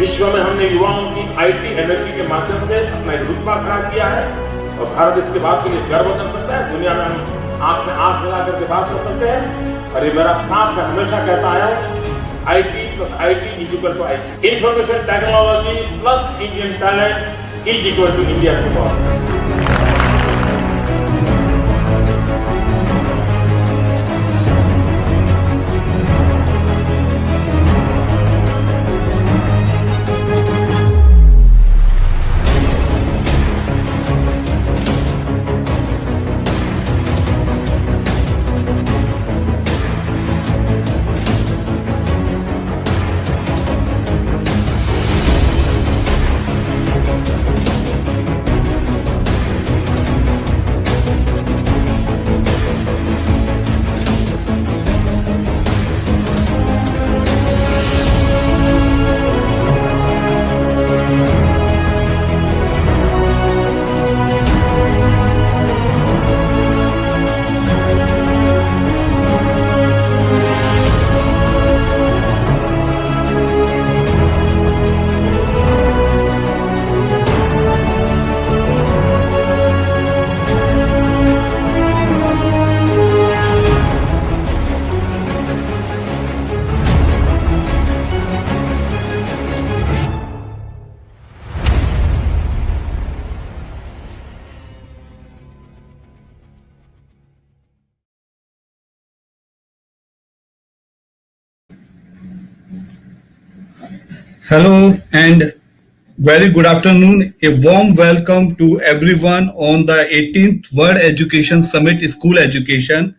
विश्व में हमने युवाओं की आईटी एनर्जी के माध्यम से अपना एक रुतबा खड़ा किया है और भारत इसके बात के लिए गर्व कर सकता है। दुनिया में हम आंख में आंख मिला करके बात कर सकते हैं और ये मेरा साफ मैं हमेशा कहता आया हूं, IT plus IT is equal to IT. Information technology plus Indian talent is equal to India tomorrow. Hello and very good afternoon. A warm welcome to everyone on the 18th World Education Summit School Education.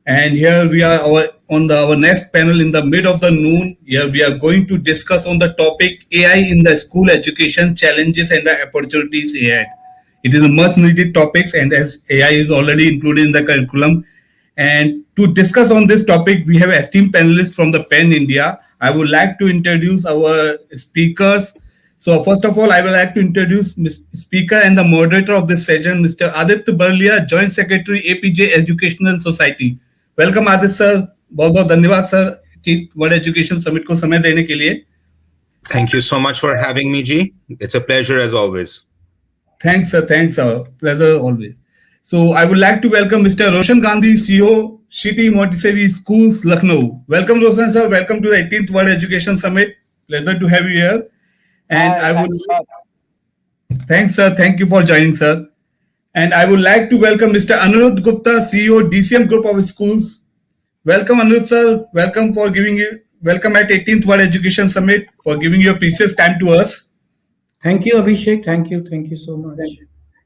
And here we are our next panel in the mid of the noon. Here we are going to discuss on the topic AI in the school education challenges and the opportunities ahead. It is a much needed topic, and as AI is already included in the curriculum. And to discuss on this topic, we have esteemed panelists from the PEN India. I would like to introduce our speakers. So first of all, I would like to introduce speaker and the moderator of this session, Mr. Aditya Berlia, Joint Secretary, Apeejay Educational Society. Welcome, Aditya sir. बहुत बहुत धन्यवाद sir world education summit को समय देने के लिए. Thank you so much for having me, G. It's a pleasure as always. Thanks, sir. Thanks, sir. Pleasure always. So I would like to welcome Mr. Roshan Gandhi, CEO, City Montessori Schools, Lucknow. Welcome, Roshan sir. Welcome to the 18th World Education Summit. Pleasure to have you here. And I would thanks, sir. Thank you for joining, sir. And I would like to welcome Mr. Anirudh Gupta, CEO, DCM Group of Schools. Welcome, Anirudh sir. Welcome at 18th World Education Summit for giving your precious time to us. Thank you, Abhishek. Thank you so much.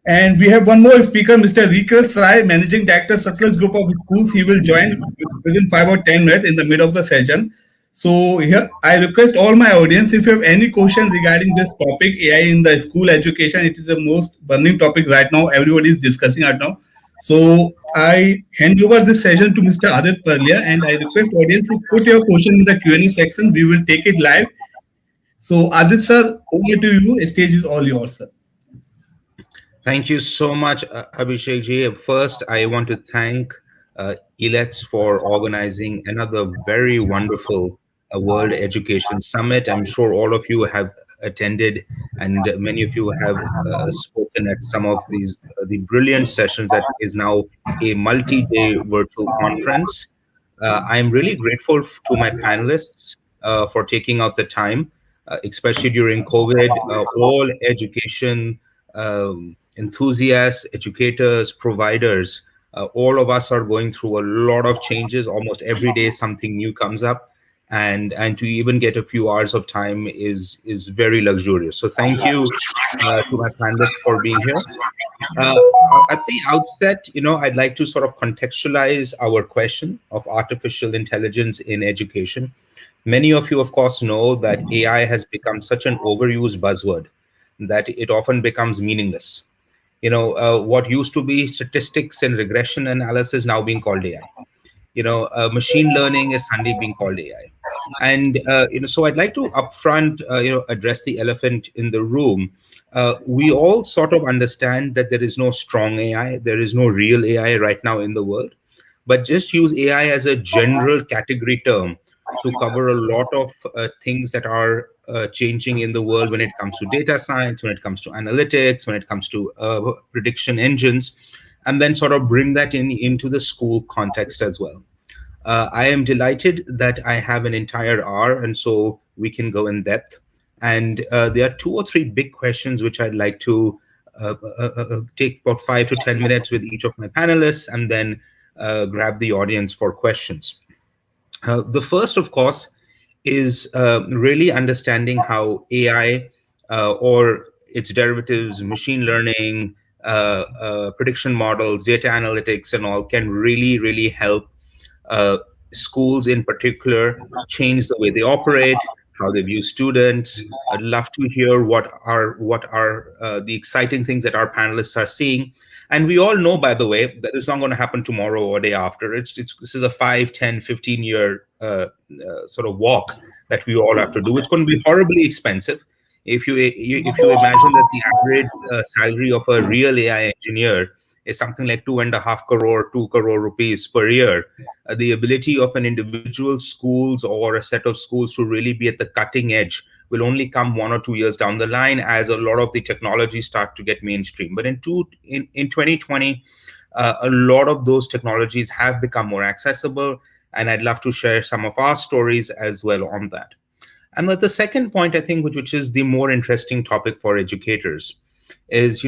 And we have one more speaker, Mr. Reekrit, Serai, Managing Director, Satluj Group of Schools. He will join within 5 or 10 minutes in the middle of the session. So here, I request all my audience, if you have any questions regarding this topic, AI in the school education, it is the most burning topic right now. Everybody is discussing right now. So I hand over this session to Mr. Aditya Berlia, and I request audience to put your question in the Q&A section. We will take it live. So Aditya sir, over to you. The stage is all yours, sir. Thank you so much, Abhishek ji. First, I want to thank Elets for organizing another very wonderful World Education Summit. I'm sure all of you have attended and many of you have spoken reconnect some of these the brilliant sessions that is now a multi-day virtual conference. I'm really grateful to my panelists for taking out the time, especially during COVID. All education enthusiasts, educators, providers, all of us are going through a lot of changes. Almost every day something new comes up, and to even get a few hours of time is very luxurious. So thank you to my panelists for being here. Uh, at the outset, I'd like to sort of contextualize our question of artificial intelligence in education. Many of you, of course, know that AI has become such an overused buzzword that it often becomes meaningless. What used to be statistics and regression analysis now being called AI. Machine learning is suddenly being called AI. And so I'd like to upfront address the elephant in the room. We all sort of understand that there is no strong AI, there is no real AI right now in the world, but just use AI as a general category term to cover a lot of things that are changing in the world when it comes to data science, when it comes to analytics, when it comes to prediction engines, and then sort of bring that into the school context as well. I am delighted that I have an entire hour, and so we can go in depth. And there are 2 or 3 big questions which I'd like to take about 5 to 10 minutes with each of my panelists, and then grab the audience for questions. The first, of course, is really understanding how AI or its derivatives, machine learning, prediction models, data analytics, and all can really, really help schools in particular change the way they operate, how they view students. I'd love to hear what are the exciting things that our panelists are seeing. And we all know, by the way, that it's not going to happen tomorrow or day after. This is a 5, 10, 15-year sort of walk that we all have to do. It's going to be horribly expensive. If you imagine that the average salary of a real AI engineer is something like 2.5 crore, 2 crore rupees per year, the ability of an individual schools or a set of schools to really be at the cutting edge will only come 1 or 2 years down the line as a lot of the technology start to get mainstream. But in 2020, a lot of those technologies have become more accessible, and I'd love to share some of our stories as well on that. And the second point, I think, which is the more interesting topic for educators, is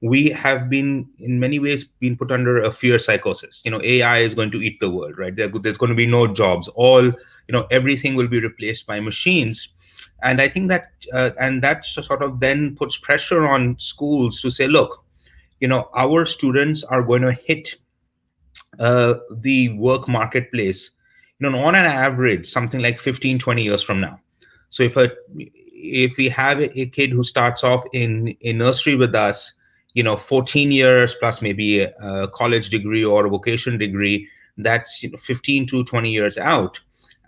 we have been in many ways been put under a fear psychosis. AI is going to eat the world, right? There's going to be no jobs. All everything will be replaced by machines. And I think that and that sort of then puts pressure on schools to say, look, our students are going to hit the work marketplace, on an average, something like 15, 20 years from now. So if we have a kid who starts off in nursery with us, 14 years plus maybe a college degree or a vocation degree, that's 15 to 20 years out.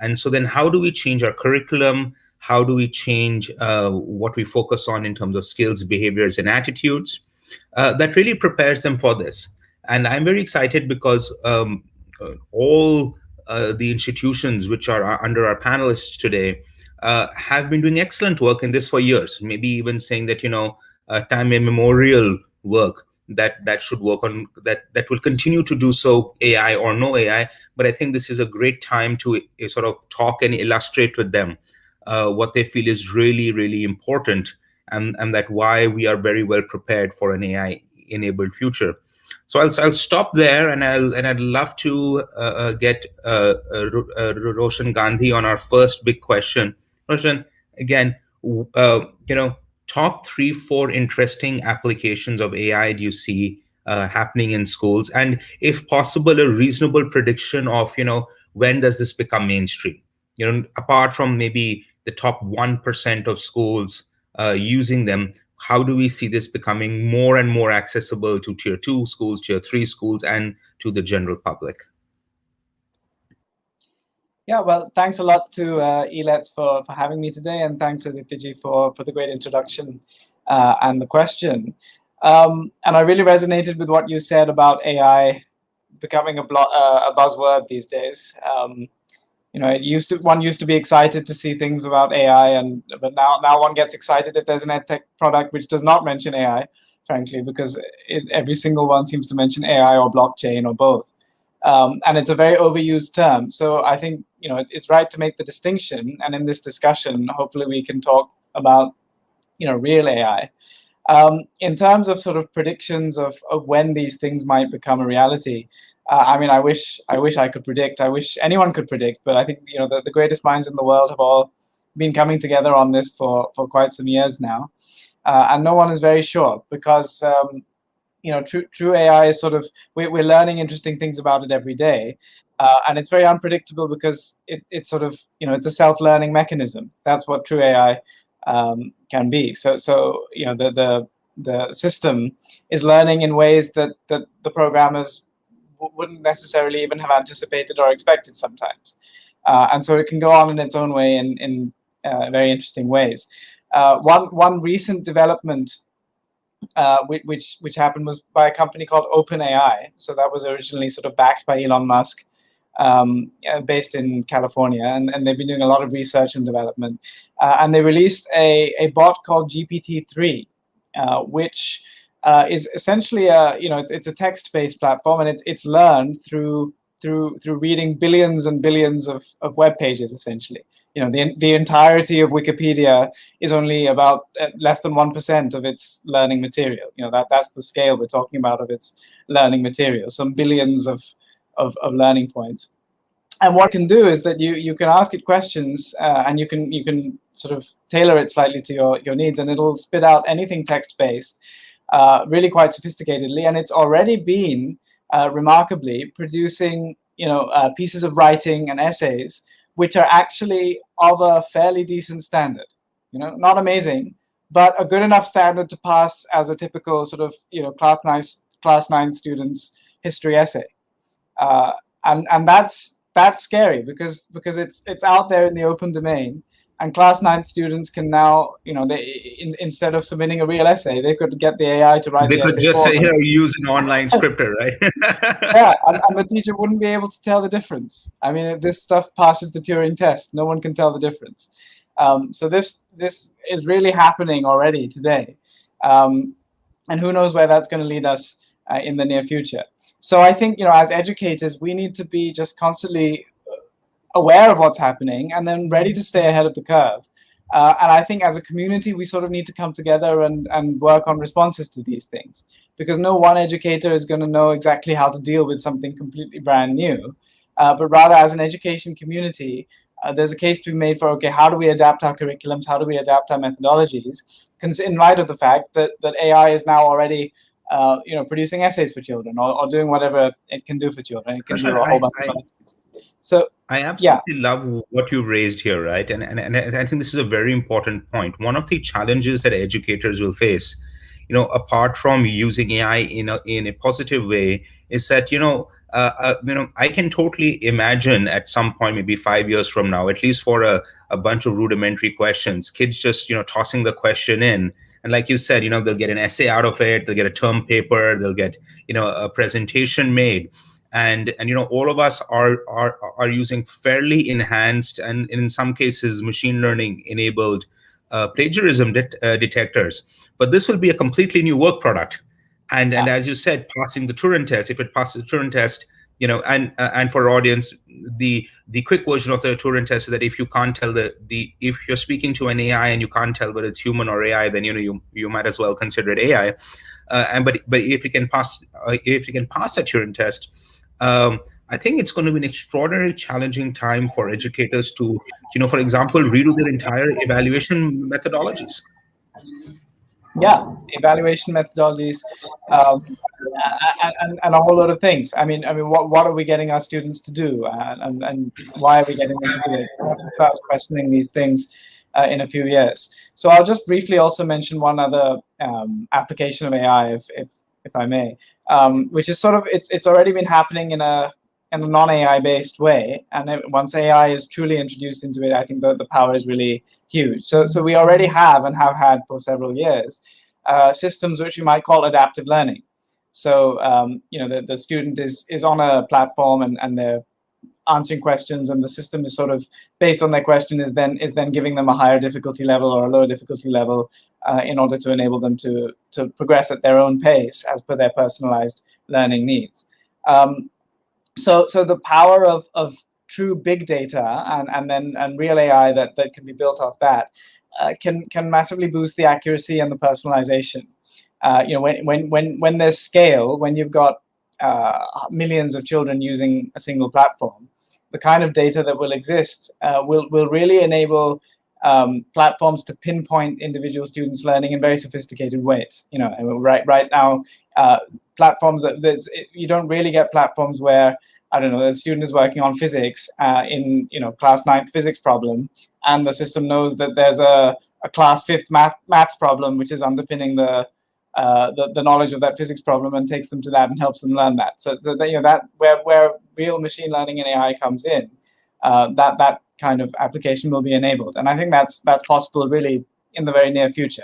And so then how do we change our curriculum? How do we change what we focus on in terms of skills, behaviors, and attitudes that really prepares them for this? And I'm very excited because all the institutions which are under our panelists today have been doing excellent work in this for years, maybe even saying that, time immemorial work that should work on that will continue to do so, AI or no AI. But I think this is a great time to sort of talk and illustrate with them what they feel is really, really important, and that why we are very well prepared for an AI enabled future. So I'll stop there, and I'd love to get Roshan Gandhi on our first big question. Roshan, again, top 3, 4 interesting applications of AI do you see happening in schools, and if possible, a reasonable prediction of when does this become mainstream? Apart from maybe the top 1% of schools using them, how do we see this becoming more and more accessible to tier 2 schools, tier 3 schools, and to the general public? Yeah, well, thanks a lot to Elets for having me today, and thanks to Aditya for the great introduction and the question. And I really resonated with what you said about AI becoming a buzzword these days. One used to be excited to see things about AI, but now one gets excited if there's an ed tech product which does not mention AI. frankly, because every single one seems to mention AI or blockchain or both. And it's a very overused term. So I think, it's right to make the distinction. And in this discussion, hopefully we can talk about, real AI. In terms of sort of predictions of when these things might become a reality, I wish I could predict. I wish anyone could predict. But I think, the greatest minds in the world have all been coming together on this for quite some years now. And no one is very sure because, true AI is sort of, we're learning interesting things about it every day. And it's very unpredictable because it's sort of, it's a self-learning mechanism. That's what true AI can be. So the system is learning in ways that the programmers wouldn't necessarily even have anticipated or expected sometimes. And so it can go on in its own way in very interesting ways. One recent development which happened was by a company called OpenAI. So that was originally sort of backed by Elon Musk, based in California, and they've been doing a lot of research and development. And they released a bot called GPT-3, which is essentially it's a text-based platform, and it's learned through reading billions and billions of web pages, essentially. The entirety of Wikipedia is only about less than 1% of its learning material. That's the scale we're talking about of its learning material, some billions of learning points. And what it can do is that you can ask it questions, and you can sort of tailor it slightly to your needs, and it'll spit out anything text-based, really quite sophisticatedly. And it's already been remarkably producing pieces of writing and essays which are actually of a fairly decent standard. Not amazing, but a good enough standard to pass as a typical sort of class 9 student's history essay. And that's scary because it's out there in the open domain, and class 9 students can now, instead of submitting a real essay, they could get the AI to write. They could just say, use an online scripter, right? Yeah, and the teacher wouldn't be able to tell the difference. I mean, this stuff passes the Turing test. No one can tell the difference. So this is really happening already today, and who knows where that's going to lead us in the near future. So I think, as educators, we need to be just constantly aware of what's happening and then ready to stay ahead of the curve. And I think as a community, we sort of need to come together and work on responses to these things, because no one educator is going to know exactly how to deal with something completely brand new. But rather, as an education community, there's a case to be made for, okay, how do we adapt our curriculums? How do we adapt our methodologies? In light of the fact that AI is now already producing essays for children or doing whatever it can do for children. It can do a whole bunch of other things. So I absolutely love what you raised here, right? And I think this is a very important point. One of the challenges that educators will face, apart from using AI in a positive way, is that I can totally imagine at some point, maybe 5 years from now, at least for a bunch of rudimentary questions, kids just tossing the question in. And like you said, they'll get an essay out of it, they'll get a term paper, they'll get, a presentation made. And all of us are using fairly enhanced and in some cases machine learning enabled plagiarism detectors. But this will be a completely new work product. And as you said, passing the Turing test, if it passes the Turing test, and for our audience, the quick version of the Turing test is that if you can't tell if you're speaking to an AI and you can't tell whether it's human or AI, then you might as well consider it AI. But if you can pass that Turing test, I think it's going to be an extraordinarily challenging time for educators to, for example, redo their entire evaluation methodologies. Yeah, evaluation methodologies, and a whole lot of things. I mean, what are we getting our students to do, and why are we getting them to do it? We have to start questioning these things in a few years. So I'll just briefly also mention one other application of AI, if I may, which is sort of it's already been happening in a non-AI based way, and once AI is truly introduced into it, I think the power is really huge. So we already have and have had for several years systems which we might call adaptive learning. So the student is on a platform and they're answering questions, and the system is sort of based on their question is then giving them a higher difficulty level or a lower difficulty level in order to enable them to progress at their own pace as per their personalized learning needs. So the power of true big data and real AI that can be built off that can massively boost the accuracy and the personalization. When there's scale, when you've got millions of children using a single platform, the kind of data that will exist will really enable platforms to pinpoint individual students' learning in very sophisticated ways. Right now, platforms you don't really get platforms where, I don't know, the student is working on physics in class 9th physics problem, and the system knows that there's a class 5th maths problem which is underpinning the knowledge of that physics problem, and takes them to that and helps them learn that. So that where real machine learning and AI comes in, that kind of application will be enabled, and I think that's possible really in the very near future.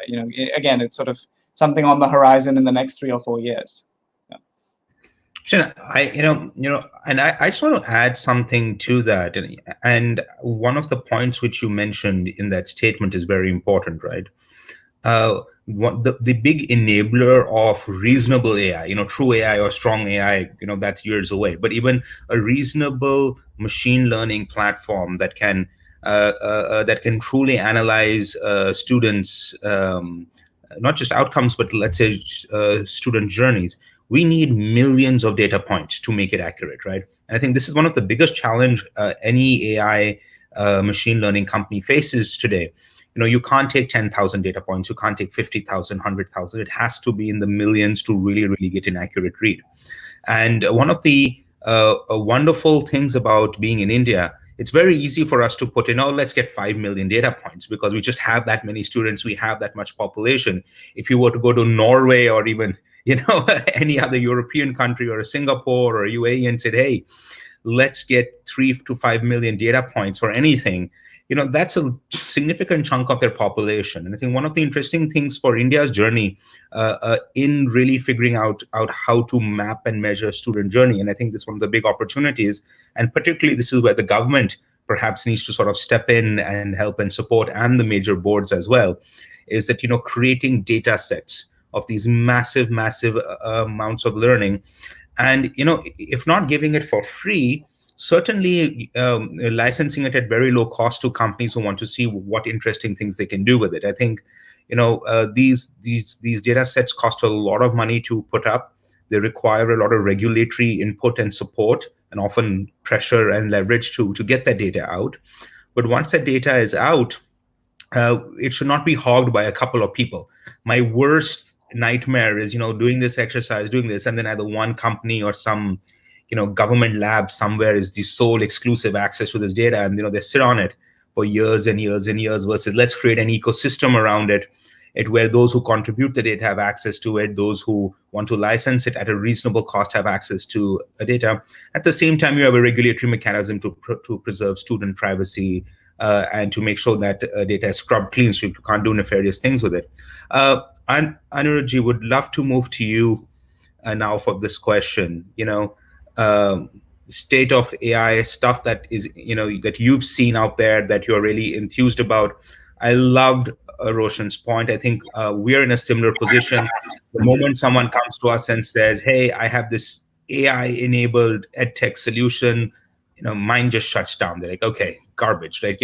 Again, it's sort of something on the horizon in the next 3 or 4 years. Sure. I just want to add something to that, and one of the points which you mentioned in that statement is very important, right? The big enabler of reasonable AI, true AI or strong AI, that's years away. But even a reasonable machine learning platform that can truly analyze students, not just outcomes, but let's say student journeys. We need millions of data points to make it accurate, right? And I think this is one of the biggest challenge any AI machine learning company faces today. You can't take 10,000 data points. You can't take 50,000, 100,000. It has to be in the millions to really, really get an accurate read. And one of the wonderful things about being in India, it's very easy for us to put in, let's get 5 million data points because we just have that many students. We have that much population. If you were to go to Norway or even any other European country or a Singapore or a UAE and said, hey, let's get 3 to 5 million data points for anything, that's a significant chunk of their population. And I think one of the interesting things for India's journey in really figuring out how to map and measure student journey, and I think this is one of the big opportunities, and particularly this is where the government perhaps needs to sort of step in and help and support, and the major boards as well, is that, creating data sets of these massive amounts of learning, and if not giving it for free, certainly licensing it at very low cost to companies who want to see what interesting things they can do with it. I think these data sets cost a lot of money to put up. They require a lot of regulatory input and support, and often pressure and leverage to get that data out. But once that data is out, it should not be hogged by a couple of people. My worst nightmare is doing this exercise, doing this, and then either one company or some government lab somewhere is the sole exclusive access to this data, and they sit on it for years and years and years, versus let's create an ecosystem around it where those who contribute the data have access to it, those who want to license it at a reasonable cost have access to data. At the same time, you have a regulatory mechanism to preserve student privacy and to make sure that data is scrubbed clean so you can't do nefarious things with it. And Anirudh, would love to move to you now for this question. State of AI stuff that is, that you've seen out there that you're really enthused about. I loved Roshan's point. I think we're in a similar position. The moment someone comes to us and says, hey, I have this AI-enabled edtech solution, mine just shuts down. They're like, okay, garbage, right?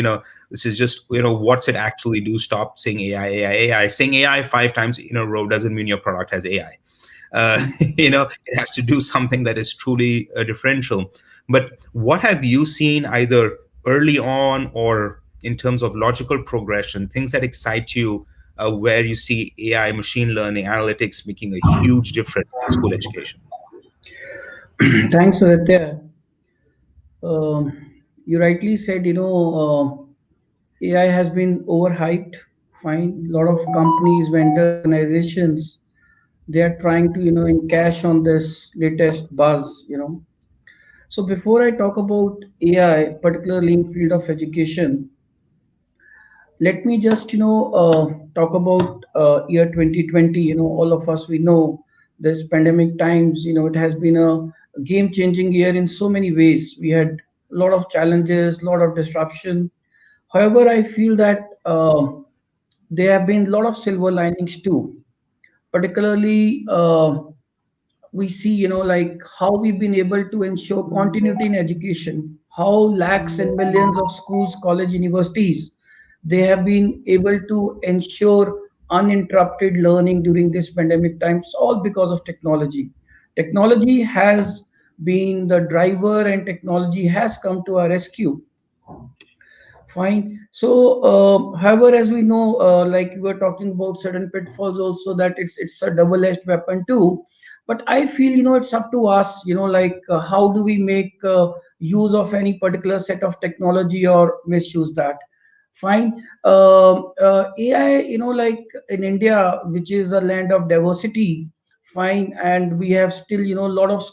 This is just, what's it actually do? Stop saying AI, AI, AI. Saying AI 5 times in a row doesn't mean your product has AI. It has to do something that is truly differential. But what have you seen either early on or in terms of logical progression, things that excite you, where you see AI, machine learning, analytics making a huge difference in school education? Thanks, Aditya. You rightly said, AI has been overhyped. Fine, a lot of companies, vendor organizations, they are trying to, encash on this latest buzz. So before I talk about AI, particularly in field of education, let me just talk about year 2020. All of us, we know this pandemic times, it has been a game changing year in so many ways. We had lot of challenges, lot of disruption. However, I feel that there have been a lot of silver linings too, particularly we see, like how we've been able to ensure continuity in education, how lakhs and millions of schools, college, universities, they have been able to ensure uninterrupted learning during this pandemic times, all because of technology. Technology has been the driver and technology has come to our rescue. Fine. So, however, as we know, like we were talking about certain pitfalls also, that it's a double-edged weapon too. But I feel, it's up to us, like how do we make use of any particular set of technology or misuse that. Fine. AI, like in India, which is a land of diversity, fine, and we have still, a lot of,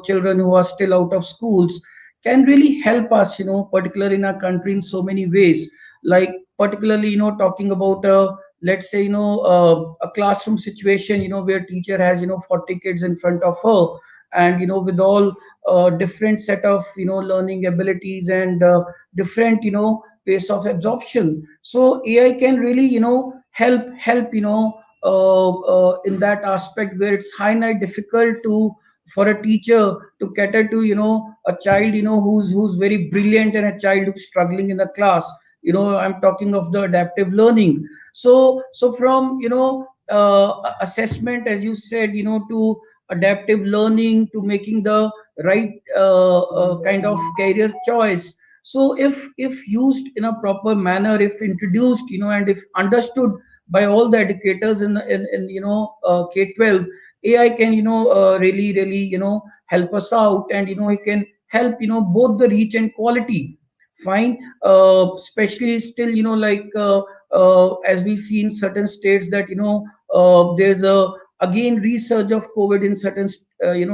children who are still out of schools, can really help us, particularly in our country in so many ways. Like particularly, talking about let's say, a classroom situation, where teacher has, 40 kids in front of her, and with all different set of learning abilities and different pace of absorption. So AI can really help in that aspect, where it's high night difficult to for a teacher to cater to a child who's very brilliant and a child who's struggling in the class. I'm talking of the adaptive learning. So from assessment, as you said, to adaptive learning, to making the right kind of career choice. So if used in a proper manner, if introduced, and if understood by all the educators in K-12, AI can really help us out, and it can help both the reach and quality. Fine. Especially still, like as we see in certain states, that there's a again resurge of COVID in certain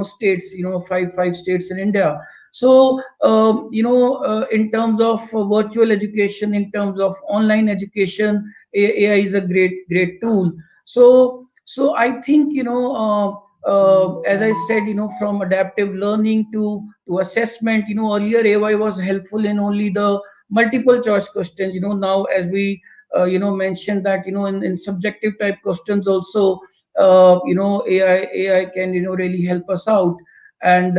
states, five states in India. So in terms of virtual education, in terms of online education, AI is a great tool. So I think as I said, from adaptive learning to assessment, earlier AI was helpful in only the multiple choice questions. Now, as we mentioned that in subjective type questions also, AI can really help us out. And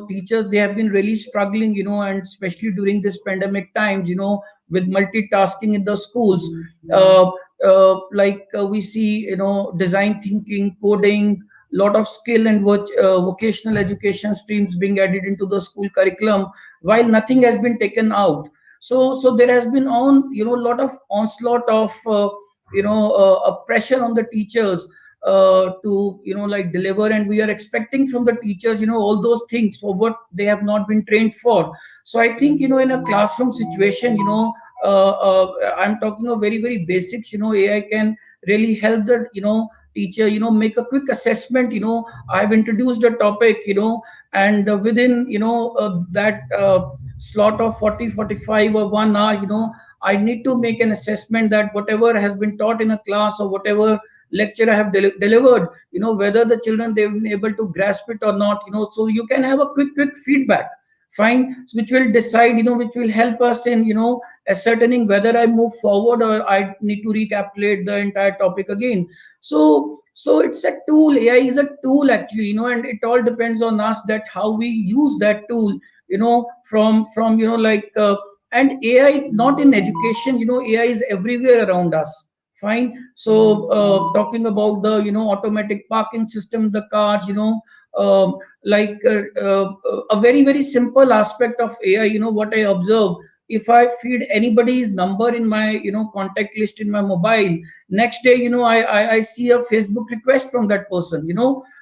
teachers, they have been really struggling, and especially during this pandemic times, with multitasking in the schools. We see design thinking, coding, lot of skill and vocational education streams being added into the school curriculum, while nothing has been taken out. So there has been lot of onslaught of a pressure on the teachers to like deliver, and we are expecting from the teachers all those things for what they have not been trained for. So I think in a classroom situation, I'm talking of very very basics. AI can really help the teacher make a quick assessment. I've introduced a topic, and within that slot of 40-45 or 1 hour, I need to make an assessment that whatever has been taught in a class, or whatever lecture I have delivered, whether the children they've been able to grasp it or not. So you can have a quick feedback. Fine. So which will decide, which will help us in ascertaining whether I move forward or I need to recapitulate the entire topic again. So it's a tool. AI is a tool actually, and it all depends on us, that how we use that tool. From like and AI not in education. AI is everywhere around us. Fine. So talking about the automatic parking system, the cars, like a very very simple aspect of AI. What I observe, if I feed anybody's number in my contact list in my mobile, next day I see a Facebook request from that person.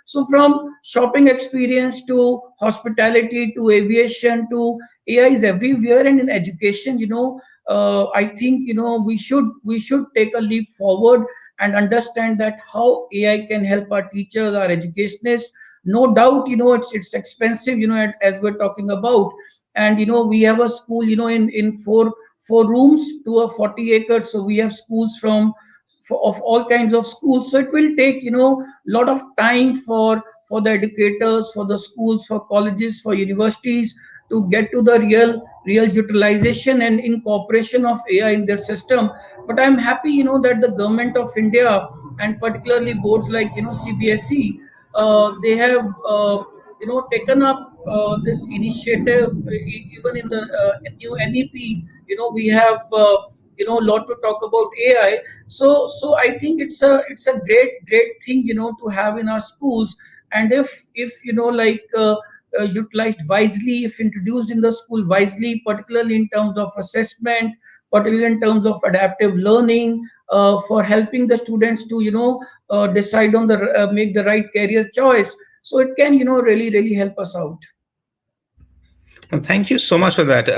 So from shopping experience to hospitality to aviation to AI is everywhere. And in education, I think we should take a leap forward and understand that how AI can help our teachers, our educationists. No doubt, it's expensive, as we're talking about. And we have a school, in four rooms to a 40 acres. So we have schools of all kinds of schools. So it will take lot of time for the educators, for the schools, for colleges, for universities, to get to the real utilization and incorporation of AI in their system. But I'm happy, that the government of India, and particularly boards like CBSE, they have taken up this initiative. Even in the new NEP, we have a lot to talk about AI. So I think it's a great thing, to have in our schools. And if utilized wisely, if introduced in the school wisely, particularly in terms of assessment, particularly in terms of adaptive learning, for helping the students to decide on the make the right career choice, so it can really help us out. Well, thank you so much for that,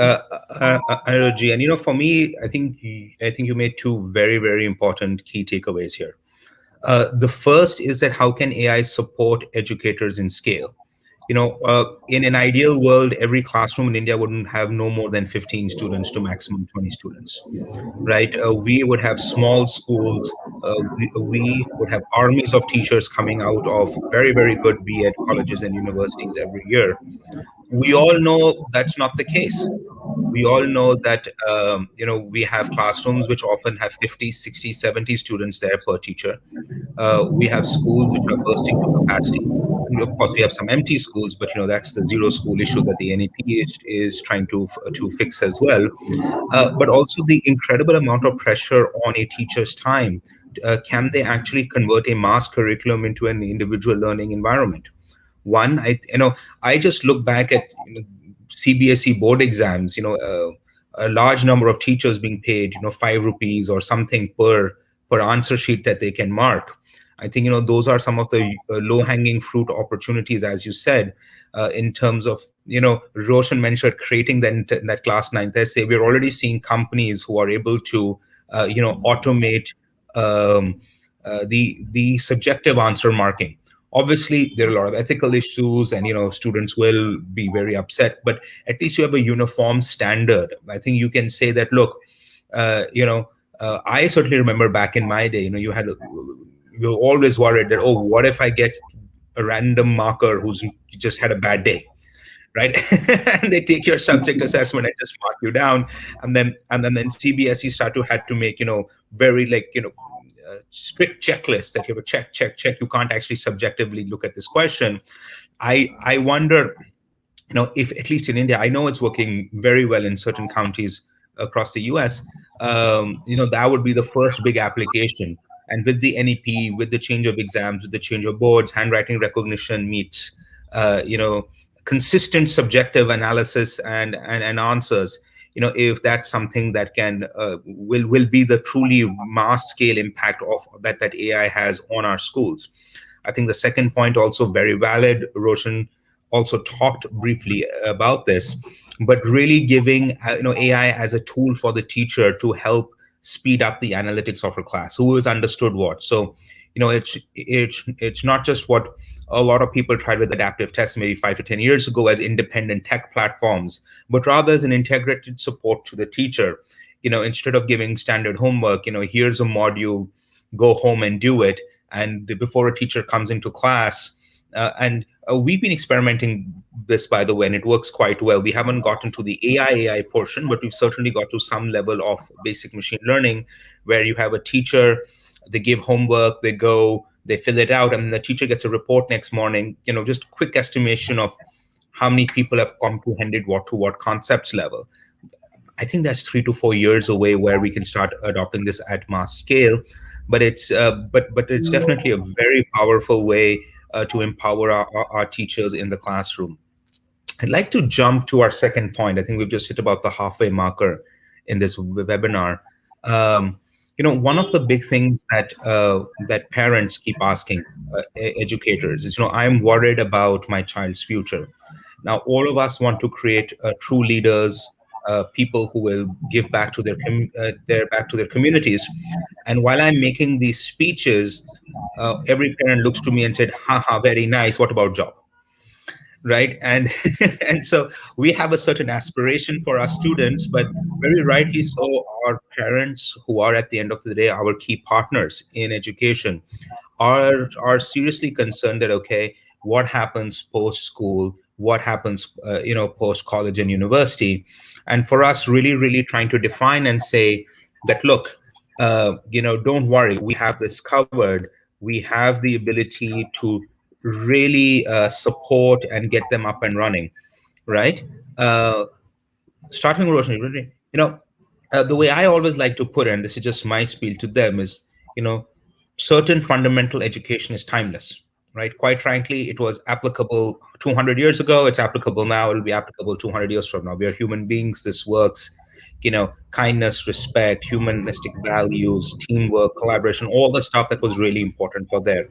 Anirudh. And for me, I think you made two very important key takeaways here. The first is that how can AI support educators in scale? In an ideal world, every classroom in India wouldn't have no more than 15 students to maximum 20 students, right? We would have small schools. We would have armies of teachers coming out of very good B.Ed colleges and universities every year. We all know that's not the case. We all know that we have classrooms which often have 50, 60, 70 students there per teacher. We have schools which are bursting to capacity. And of course, we have some empty schools, but that's the zero school issue that the NEP is trying to fix as well. But also the incredible amount of pressure on a teacher's time. Can they actually convert a mass curriculum into an individual learning environment? One, I just look back at CBSE board exams. A large number of teachers being paid 5 rupees or something per answer sheet that they can mark. I think those are some of the low hanging fruit opportunities, as you said, in terms of Roshan mentioned creating that class 9th essay. We're already seeing companies who are able to automate the subjective answer marking. Obviously, there are a lot of ethical issues, and students will be very upset. But at least you have a uniform standard. I think you can say that. Look, I certainly remember back in my day. You're always worried that, oh, what if I get a random marker who's just had a bad day, right? And they take your subject assessment and just mark you down, and then CBSE had to make very strict checklists that you have a check. You can't actually subjectively look at this question. I wonder, if at least in India, I know it's working very well in certain counties across the US. That would be the first big application. And with the NEP, with the change of exams, with the change of boards, handwriting recognition meets, consistent subjective analysis and answers. If that's something that can will be the truly mass scale impact of that AI has on our schools. I think the second point also very valid. Roshan also talked briefly about this, but really giving AI as a tool for the teacher to help speed up the analytics of her class. Who has understood what? So it's not just what a lot of people tried with adaptive tests maybe 5 to 10 years ago as independent tech platforms, but rather as an integrated support to the teacher. Instead of giving standard homework, here's a module, go home and do it. And before a teacher comes into class, we've been experimenting this, by the way, and it works quite well. We haven't gotten to the AI portion, but we've certainly got to some level of basic machine learning, where you have a teacher, they give homework, they go, they fill it out, and the teacher gets a report next morning, just quick estimation of how many people have comprehended what to what concepts level. I think that's 3 to 4 years away where we can start adopting this at mass scale, but it's definitely a very powerful way to empower our teachers in the classroom. I'd like to jump to our second point. I think we've just hit about the halfway marker in this webinar. One of the big things that parents keep asking educators is, I'm worried about my child's future. Now, all of us want to create true leaders, people who will give back to their communities. And while I'm making these speeches, every parent looks to me and said, "Haha, very nice. What about job?" Right? And and so we have a certain aspiration for our students, but very rightly so, our parents, who are at the end of the day our key partners in education, are seriously concerned that, okay, what happens post school? what happens, post college and university. And for us, really trying to define and say that, look, don't worry, we have this covered. We have the ability to really support and get them up and running, right? Starting with Roshan, the way I always like to put it, and this is just my spiel to them, is, certain fundamental education is timeless, right? Quite frankly, it was applicable 200 years ago. It's applicable now. It'll be applicable 200 years from now. We are human beings. This works. Kindness, respect, humanistic values, teamwork, collaboration, all the stuff that was really important for there.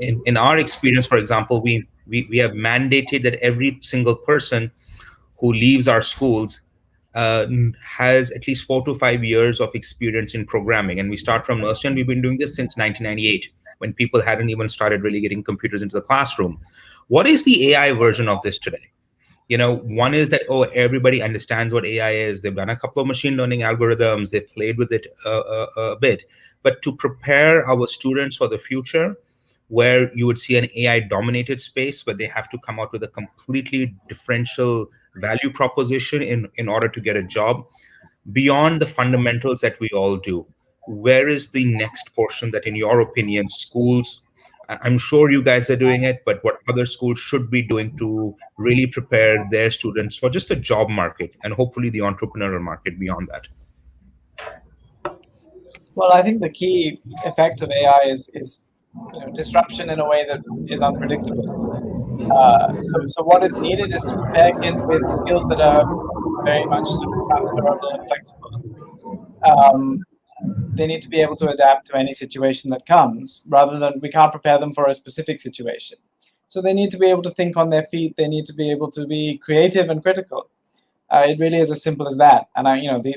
In our experience, for example, we have mandated that every single person who leaves our schools has at least 4 to 5 years of experience in programming. And we start from nursery, and we've been doing this since 1998, when people hadn't even started really getting computers into the classroom. What is the AI version of this today? One is that, everybody understands what AI is. They've done a couple of machine learning algorithms. They've played with it a bit. But to prepare our students for the future, where you would see an AI-dominated space, where they have to come out with a completely differential value proposition in order to get a job, beyond the fundamentals that we all do, where is the next portion that, in your opinion, schools, I'm sure you guys are doing it, but what other schools should be doing to really prepare their students for just the job market and hopefully the entrepreneurial market beyond that? Well, I think the key effect of AI is disruption in a way that is unpredictable. So what is needed is to prepare kids with skills that are very much sort of transferable and flexible. They need to be able to adapt to any situation that comes, rather than we can't prepare them for a specific situation. So they need to be able to think on their feet. They need to be able to be creative and critical. It really is as simple as that. And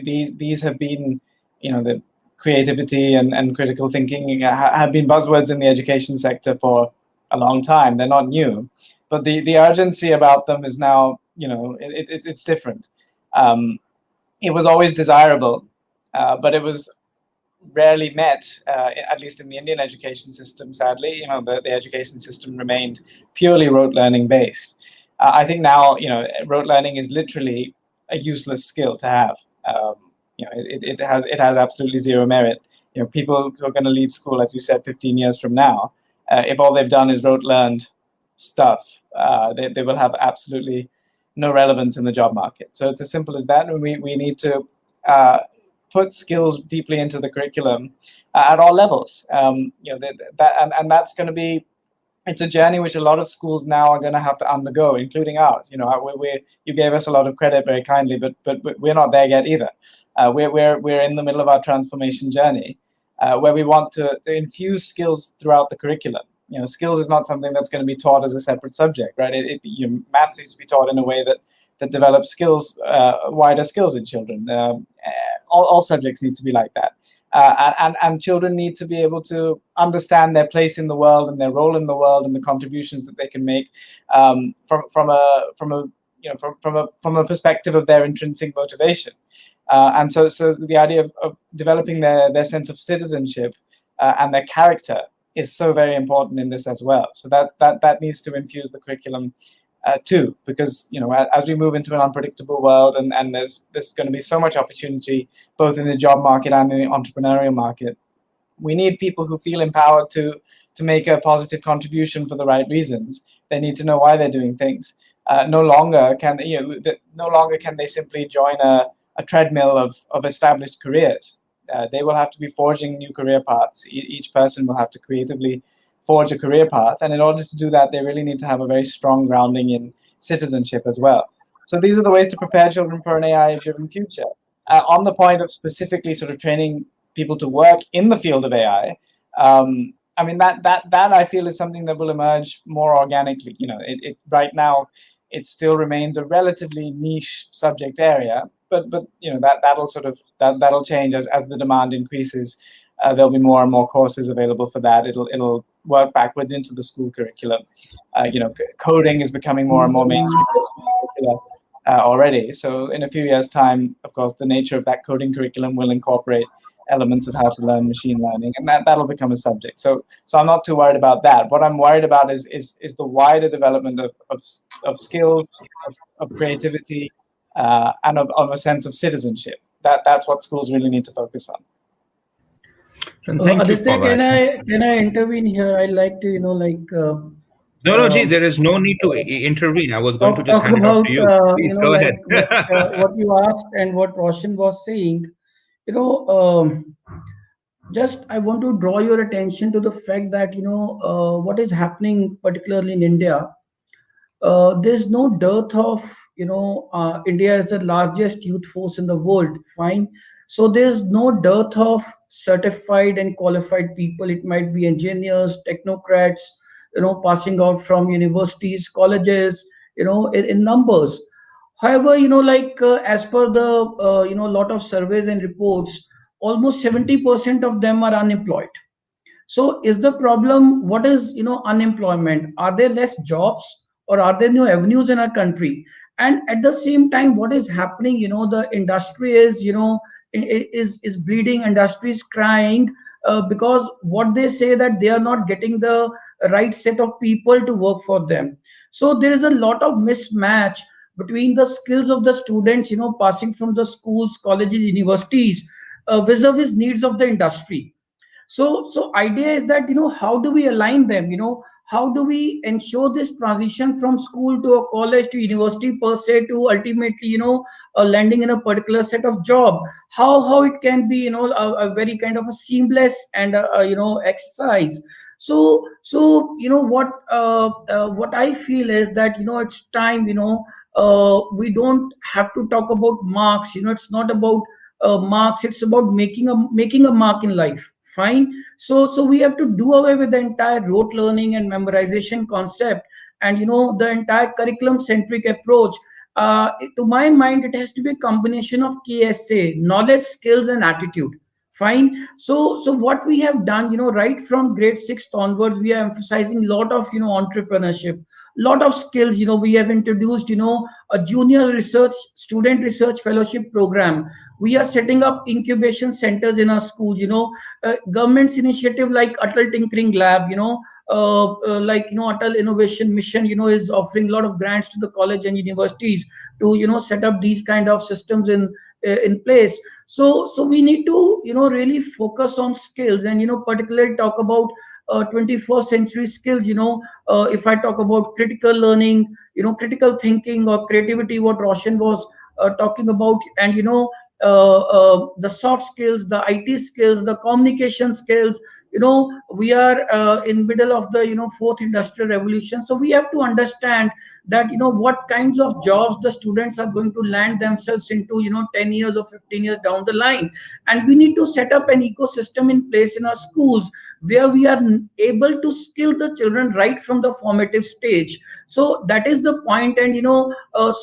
these have been, the creativity and critical thinking have been buzzwords in the education sector for a long time. They're not new, but the urgency about them is now, it's different. It was always desirable, but it was rarely met, at least in the Indian education system. Sadly, the education system remained purely rote learning based. I think now, rote learning is literally a useless skill to have. It has absolutely zero merit. People who are going to leave school, as you said, 15 years from now, if all they've done is rote learned stuff, they will have absolutely no relevance in the job market. So it's as simple as that. And we need to put skills deeply into the curriculum at all levels. And that's going to be, it's a journey which a lot of schools now are going to have to undergo, including ours. You gave us a lot of credit very kindly, but we're not there yet either. We're in the middle of our transformation journey, where we want to infuse skills throughout the curriculum. Skills is not something that's going to be taught as a separate subject, right? Maths needs to be taught in a way that develops skills, wider skills in children. All subjects need to be like that. And children need to be able to understand their place in the world and their role in the world and the contributions that they can make from a perspective of their intrinsic motivation. And so the idea of developing their sense of citizenship and their character is so very important in this as well. So that needs to infuse the curriculum too, because as we move into an unpredictable world, and there's going to be so much opportunity both in the job market and in the entrepreneurial market, we need people who feel empowered to make a positive contribution for the right reasons. They need to know why they're doing things. No longer can they simply join a treadmill of established careers. They will have to be forging new career paths. Each person will have to creatively forge a career path, and in order to do that, they really need to have a very strong grounding in citizenship as well. So these are the ways to prepare children for an AI-driven future. On the point of specifically sort of training people to work in the field of AI, that I feel is something that will emerge more organically. It right now it still remains a relatively niche subject area, but that'll change as the demand increases. There'll be more and more courses available for that. It'll work backwards into the school curriculum. Coding is becoming more and more mainstream already. So in a few years' time, of course, the nature of that coding curriculum will incorporate elements of how to learn machine learning, and that'll become a subject. So I'm not too worried about that. What I'm worried about is the wider development of skills, of creativity, and of a sense of citizenship. That's what schools really need to focus on. And thank you Aditya, for that. can I intervene here? I like to, No, gee, there um, is no need to intervene. I was going to just talk hand it off about to you. Please go ahead. what you asked and what Roshan was saying. You know, just I want to draw your attention to the fact that what is happening, particularly in India. There's no dearth of India is the largest youth force in the world. Fine, so there's no dearth of certified and qualified people. It might be engineers, technocrats, passing out from universities, colleges, in numbers. However, as per the lot of surveys and reports, almost 70% of them are unemployed. So is the problem, what is, unemployment? Are there less jobs, or are there new avenues in our country? And at the same time, what is happening, the industry is, is bleeding, industry is crying, because what they say that they are not getting the right set of people to work for them. So there is a lot of mismatch between the skills of the students, passing from the schools, colleges, universities, vis-a-vis needs of the industry. So idea is that, how do we align them? How do we ensure this transition from school to a college to university per se, to ultimately, landing in a particular set of job? How it can be, a very kind of a seamless and exercise. So what I feel is that, it's time, we don't have to talk about marks. It's not about marks. It's about making a mark in life. Fine. So we have to do away with the entire rote learning and memorization concept, and the entire curriculum centric approach. To my mind, it has to be a combination of KSA, knowledge, skills, and attitude. Fine. So what we have done, right from grade 6th onwards, we are emphasizing a lot of entrepreneurship, lot of skills. We have introduced a junior research, student research fellowship program. We are setting up incubation centers in our schools. Government's initiative like Atal Tinkering Lab, Atal Innovation Mission, is offering a lot of grants to the college and universities to set up these kind of systems in place. So we need to really focus on skills, and particularly talk about 21st century skills. If I talk about critical learning, critical thinking or creativity, what Roshan was talking about, and the soft skills, the IT skills, the communication skills. We are in middle of the fourth industrial revolution, so we have to understand that what kinds of jobs the students are going to land themselves into 10 years or 15 years down the line. And we need to set up an ecosystem in place in our schools, where we are able to skill the children right from the formative stage. So that is the point. And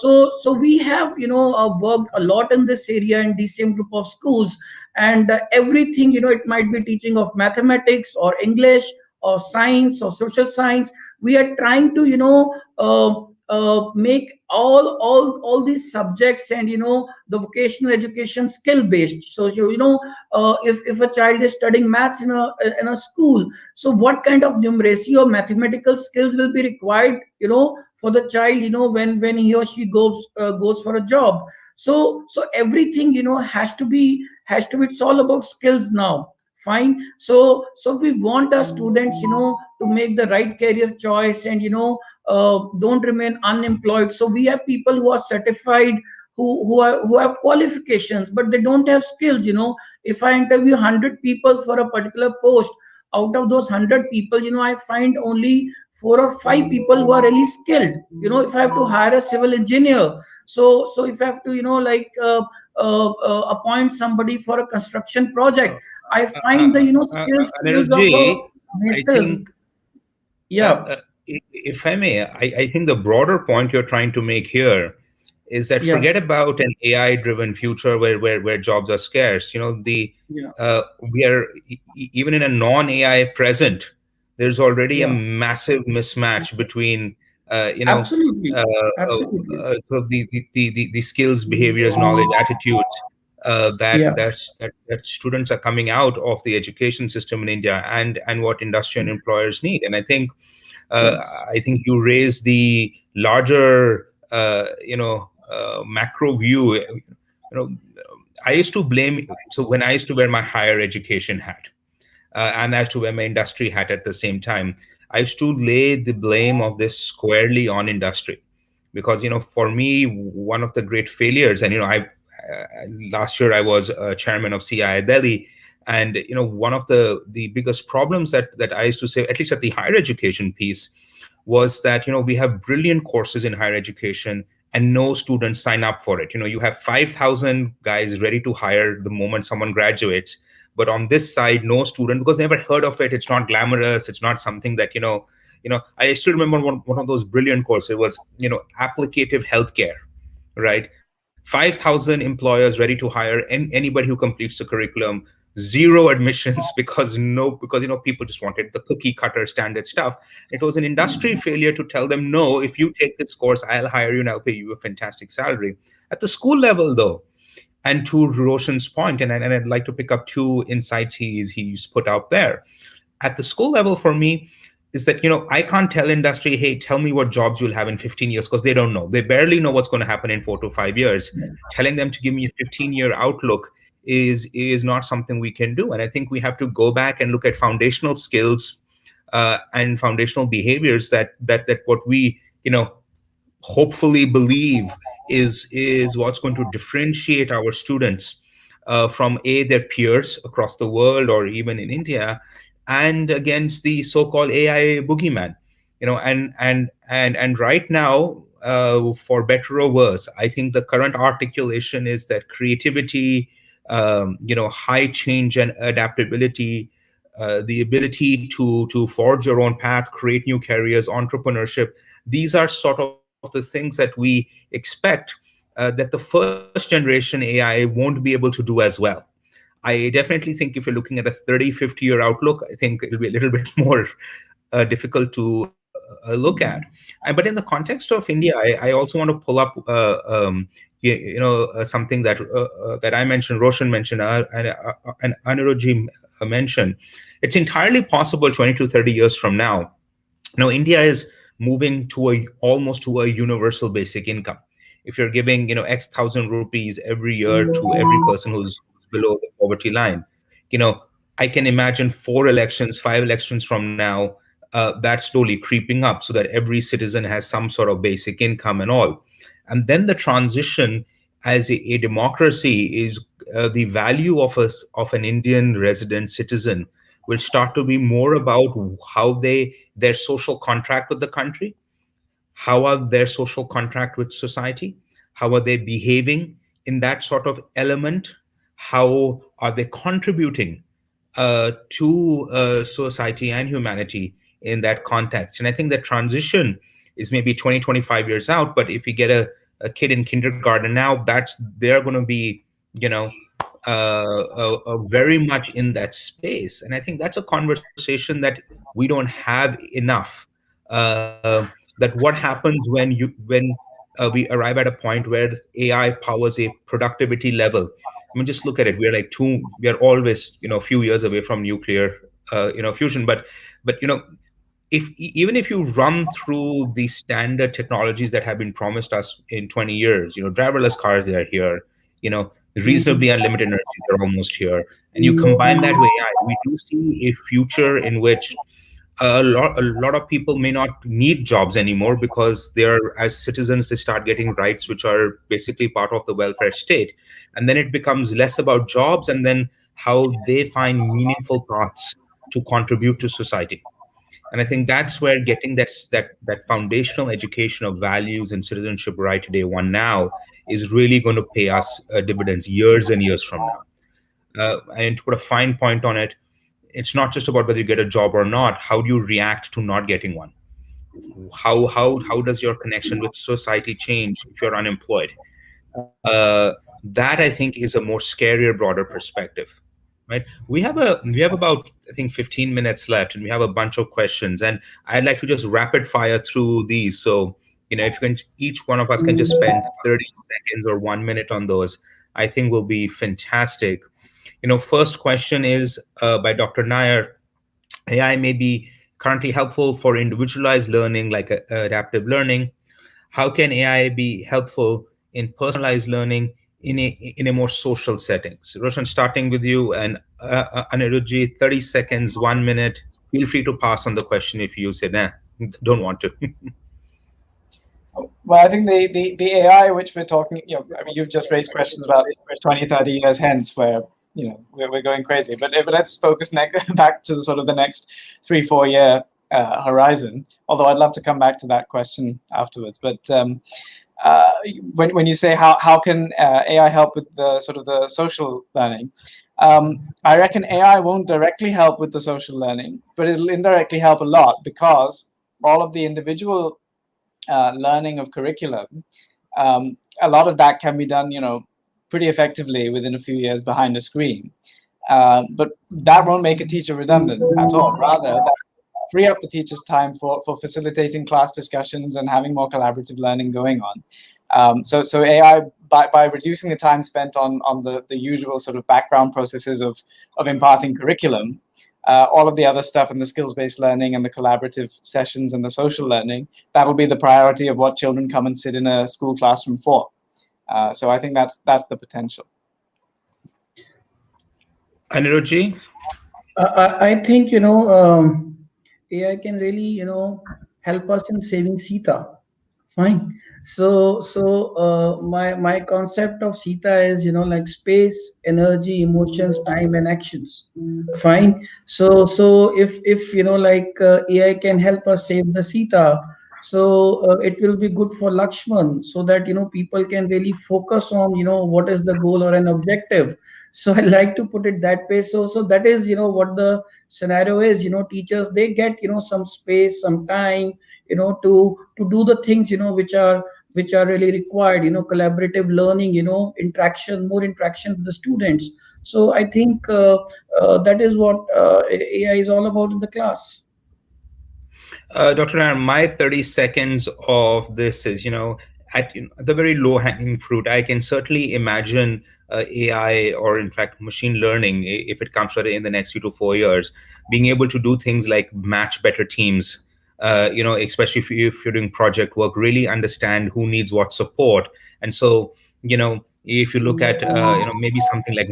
so we have worked a lot in this area in DCM group of schools. And everything, it might be teaching of mathematics or English or science or social science. We are trying to make all these subjects, and the vocational education skill based. So if a child is studying maths in a school, so what kind of numeracy or mathematical skills will be required for the child when he or she goes for a job. So everything has to be it's all about skills now. Fine. So we want our students to make the right career choice, and don't remain unemployed. So we have people who are certified, who have qualifications, but they don't have skills. If I interview 100 people for a particular post, out of those 100 people, I find only 4 or 5 people who are really skilled. If I have to hire a civil engineer, so if I have to appoint somebody for a construction project, I find the skills of a Anirudh, I mason. think, Yeah. if I may, I think the broader point you're trying to make here is that Yeah. forget about an AI-driven future where jobs are scarce. Yeah. We are even in a non-AI present. There's already a Yeah. massive mismatch between Absolutely. uh, Absolutely. so the skills, behaviors, knowledge, attitudes Yeah. that students are coming out of the education system in India, and what industry and employers need. And uh, Yes. I think you raise the larger macro view. I used to blame. So when I used to wear my higher education hat, and I used to wear my industry hat at the same time, I used to lay the blame of this squarely on industry, because for me, one of the great failures, and last year I was chairman of CI Delhi, and one of the biggest problems that I used to say, at least at the higher education piece, was that we have brilliant courses in higher education and no students sign up for it. You have 5,000 guys ready to hire the moment someone graduates, but on this side, no student, because they never heard of it. It's not glamorous. It's not something that I still remember one of those brilliant courses. It was applicative healthcare, right? 5,000 employers ready to hire anybody who completes the curriculum. Zero admissions because people just wanted the cookie cutter standard stuff. It was an industry failure to tell them, no, if you take this course, I'll hire you and I'll pay you a fantastic salary. At the school level, though, and to Roshan's point, and I'd like to pick up two insights he's put out there. At the school level, for me, is that I can't tell industry, hey, tell me what jobs you'll have in 15 years, because they don't know. They barely know what's going to happen in 4 to 5 years. Telling them to give me a 15-year outlook is not something we can do. And I think we have to go back and look at foundational skills and foundational behaviors that what we hopefully believe is what's going to differentiate our students from their peers across the world or even in India, and against the so-called AI boogeyman. And right now, for better or worse, I think the current articulation is that creativity, high change and adaptability, the ability to forge your own path, create new careers, entrepreneurship. These are sort of the things that we expect that the first generation AI won't be able to do as well. I definitely think if you're looking at a 30, 50-year outlook, I think it'll be a little bit more difficult to look at. But in the context of India, I also want to pull up something that I mentioned, Roshan mentioned, and Anirudh mentioned. It's entirely possible 20 to 30 years from now. India is moving almost to a universal basic income. If you're giving X thousand rupees every year to every person who's below the poverty line, I can imagine 4 elections, 5 elections from now, that's slowly creeping up so that every citizen has some sort of basic income and all. And then the transition as a democracy is the value of an Indian resident citizen will start to be more about how their social contract with the country, how are their social contract with society, how are they behaving in that sort of element, how are they contributing to society and humanity in that context. And I think that transition is maybe 20, 25 years out, but if you get a kid in kindergarten now, they're going to be very much in that space. And I think that's a conversation that we don't have enough. That what happens when we arrive at a point where AI powers a productivity level. I mean, just look at it. We are always a few years away from nuclear fusion, but even if you run through the standard technologies that have been promised us in 20 years, driverless cars, they are here, reasonably unlimited energy, they're almost here, and you combine that with AI, we do see a future in which a lot of people may not need jobs anymore, because they're, as citizens, they start getting rights which are basically part of the welfare state. And then it becomes less about jobs and then how they find meaningful paths to contribute to society. And I think that's where getting that foundational education of values and citizenship right day one now is really going to pay us dividends years and years from now. And to put a fine point on it, it's not just about whether you get a job or not. How do you react to not getting one? How does your connection with society change if you're unemployed? That I think is a more scarier, broader perspective. Right? We have about, I think, 15 minutes left, and we have a bunch of questions, and I'd like to just rapid fire through these. So if you can, each one of us can just spend 30 seconds or 1 minute on those, I think will be fantastic. First question is by Dr. Nair. AI may be currently helpful for individualized learning like adaptive learning. How can AI be helpful in personalized learning in a more social settings? Roshan, starting with you, and Anirudh, 30 seconds, 1 minute. Feel free to pass on the question if you say, nah, don't want to. Well, I think the AI which we're talking, I mean, you've just raised questions about 20, 30 years hence where, we're going crazy. But let's focus back to the sort of the next 3-4 year horizon. Although I'd love to come back to that question afterwards. But when you say how can AI help with the sort of the social learning, I reckon AI won't directly help with the social learning, but it'll indirectly help a lot, because all of the individual learning of curriculum, a lot of that can be done, pretty effectively within a few years behind a screen. But that won't make a teacher redundant at all. Rather, that free up the teacher's time for facilitating class discussions and having more collaborative learning going on. So AI, by reducing the time spent on the usual sort of background processes of imparting curriculum, all of the other stuff and the skills-based learning and the collaborative sessions and the social learning, that will be the priority of what children come and sit in a school classroom for. So I think that's the potential. Anirudh? I think, AI can really, help us in saving Sita. Fine. So my concept of Sita is, like space, energy, emotions, time, and actions. Fine. So if like AI can help us save the Sita, so it will be good for Lakshman, so that people can really focus on what is the goal or an objective. So I like to put it that way. So that is what the scenario is. Teachers, they get some space, some time, to do the things which are really required, collaborative learning, interaction, more interaction with the students. So I think that is what AI is all about in the class. Dr. Aaron, my 30 seconds of this is, at the very low hanging fruit, I can certainly imagine AI, or in fact machine learning, if it comes in the next 2 to 4 years, being able to do things like match better teams, especially if you're doing project work, really understand who needs what support. And so, if you look at maybe something like,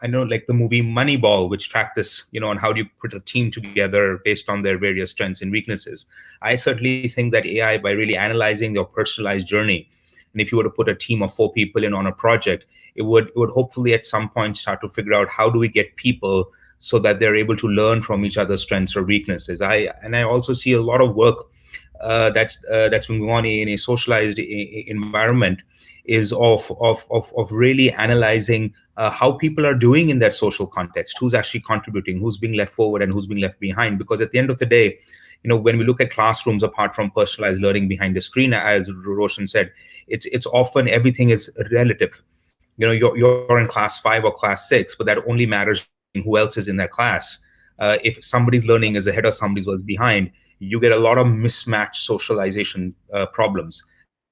I know, like the movie Moneyball, which tracked this, on how do you put a team together based on their various strengths and weaknesses. I certainly think that AI, by really analyzing your personalized journey, and if you were to put a team of 4 people in on a project, it would hopefully at some point start to figure out how do we get people so that they're able to learn from each other's strengths or weaknesses. I also see a lot of work that's been going on in a socialized environment, is of really analyzing how people are doing in that social context, who's actually contributing, who's being left forward and who's being left behind. Because at the end of the day, when we look at classrooms, apart from personalized learning behind the screen, as Roshan said, it's often everything is relative. You're in class 5 or class 6, but that only matters who else is in that class. If somebody's learning is ahead or somebody's was behind, you get a lot of mismatched socialization problems.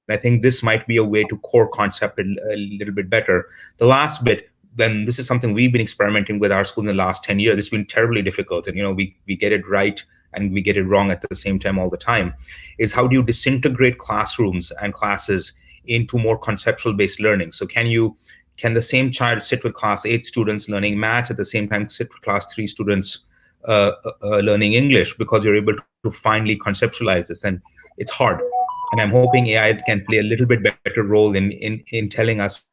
And I think this might be a way to core concept it a little bit better. The last bit, then, this is something we've been experimenting with our school in the last 10 years. It's been terribly difficult, and we get it right and we get it wrong at the same time all the time, is how do you disintegrate classrooms and classes into more conceptual based learning? So can the same child sit with class 8 students learning maths, at the same time sit with class 3 students learning English, because you're able to finally conceptualize this? And it's hard. And I'm hoping AI can play a little bit better role in telling us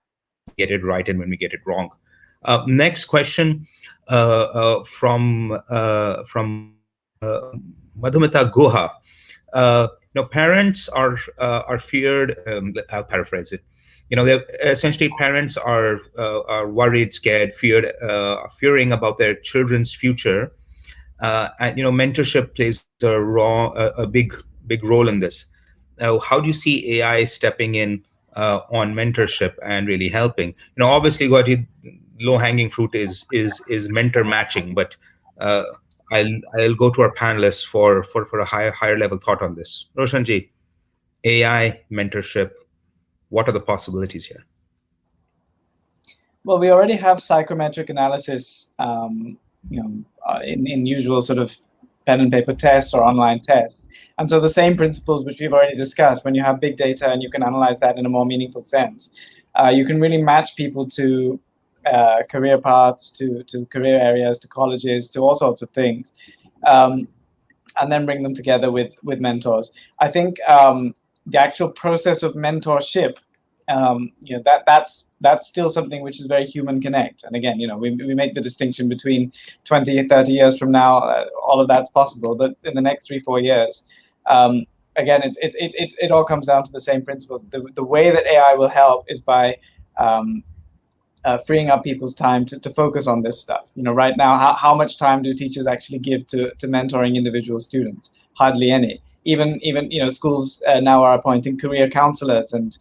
when we get it right and when we get it wrong. Next question from Madhumita Guha. Parents are feared. I'll paraphrase it. They're essentially, parents are worried, scared, fearing about their children's future, and mentorship plays a big role in this. How do you see AI stepping in on mentorship and really helping? Obviously, Gaji, low-hanging fruit is mentor matching, but I'll go to our panelists for a higher level thought on this. Roshanji, AI mentorship, what are the possibilities here? Well, we already have psychometric analysis, in usual sort of pen and paper tests or online tests. And so the same principles which we've already discussed, when you have big data and you can analyze that in a more meaningful sense, you can really match people to career paths, to career areas, to colleges, to all sorts of things, and then bring them together with mentors. I think the actual process of mentorship, that's still something which is very human connect. And again, we make the distinction between 20, 30 years from now, all of that's possible. But in the next 3-4 years, again, it all comes down to the same principles. The way that AI will help is by freeing up people's time to focus on this stuff. Right now, how much time do teachers actually give to mentoring individual students? Hardly any. Even schools now are appointing career counselors and